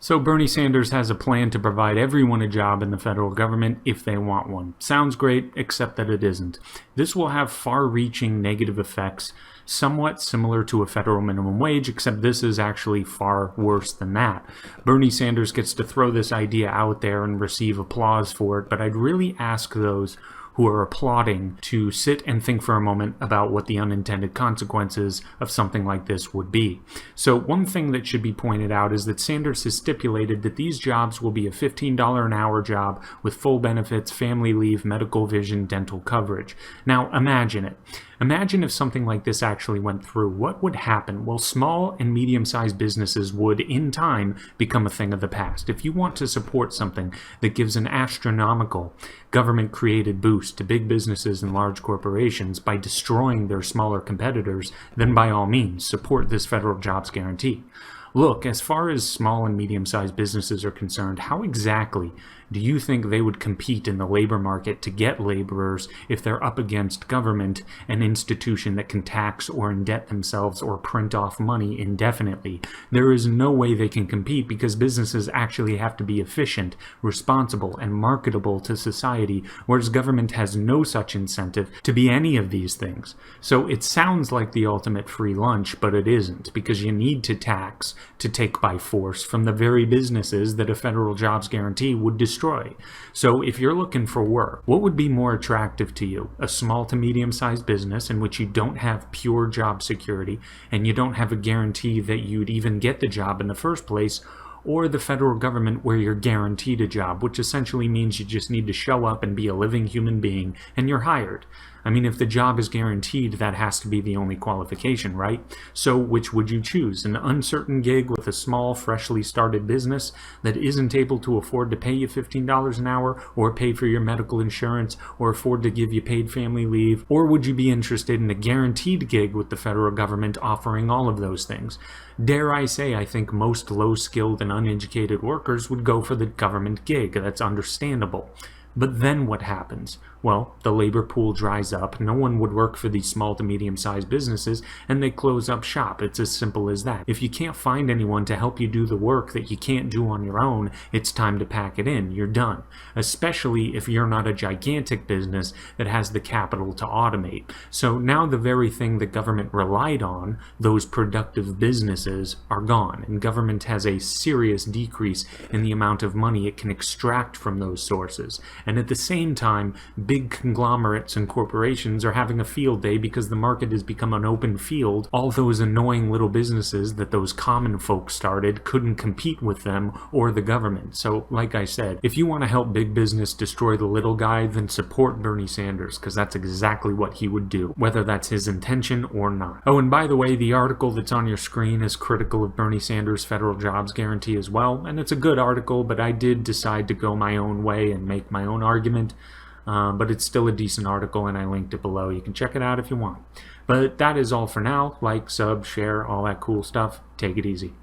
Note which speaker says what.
Speaker 1: So Bernie Sanders has a plan to provide everyone a job in the federal government if they want one. Sounds great, except that it isn't. This will have far-reaching negative effects, somewhat similar to a federal minimum wage, except this is actually far worse than that. Bernie Sanders gets to throw this idea out there and receive applause for it, but I'd really ask those who are applauding to sit and think for a moment about what the unintended consequences of something like this would be. So one thing that should be pointed out is that Sanders has stipulated that these jobs will be a $15 an hour job with full benefits, family leave, medical, vision, dental coverage. Now imagine it. Imagine if something like this actually went through. What would happen? Well, small and medium-sized businesses would, in time, become a thing of the past. If you want to support something that gives an astronomical government-created boost to big businesses and large corporations by destroying their smaller competitors, then by all means, support this federal jobs guarantee. Look, as far as small and medium-sized businesses are concerned, how exactly do you think they would compete in the labor market to get laborers if they're up against government, an institution that can tax or indebt themselves or print off money indefinitely? There is no way they can compete because businesses actually have to be efficient, responsible, and marketable to society, whereas government has no such incentive to be any of these things. So it sounds like the ultimate free lunch, but it isn't, because you need to tax to take by force from the very businesses that a federal jobs guarantee would destroy. So if you're looking for work, what would be more attractive to you? A small to medium-sized business in which you don't have pure job security and you don't have a guarantee that you'd even get the job in the first place, or the federal government where you're guaranteed a job, which essentially means you just need to show up and be a living human being and you're hired? I mean, if the job is guaranteed, that has to be the only qualification, right? So which would you choose? An uncertain gig with a small, freshly started business that isn't able to afford to pay you $15 an hour, or pay for your medical insurance, or afford to give you paid family leave? Or would you be interested in a guaranteed gig with the federal government offering all of those things? Dare I say, I think most low-skilled and uneducated workers would go for the government gig. That's understandable. But then what happens? Well, the labor pool dries up, no one would work for these small to medium-sized businesses, and they close up shop. It's as simple as that. If you can't find anyone to help you do the work that you can't do on your own, it's time to pack it in. You're done. Especially if you're not a gigantic business that has the capital to automate. So now the very thing that government relied on, those productive businesses, are gone, and government has a serious decrease in the amount of money it can extract from those sources. And at the same time, big conglomerates and corporations are having a field day because the market has become an open field. All those annoying little businesses that those common folks started couldn't compete with them or the government. So, like I said, if you want to help big business destroy the little guy, then support Bernie Sanders, because that's exactly what he would do, whether that's his intention or not. Oh, and by the way, the article that's on your screen is critical of Bernie Sanders' federal jobs guarantee as well, and it's a good article, but I did decide to go my own way and make my own argument. But it's still a decent article, and I linked it below. You can check it out if you want. But that is all for now. Like, sub, share, all that cool stuff. Take it easy.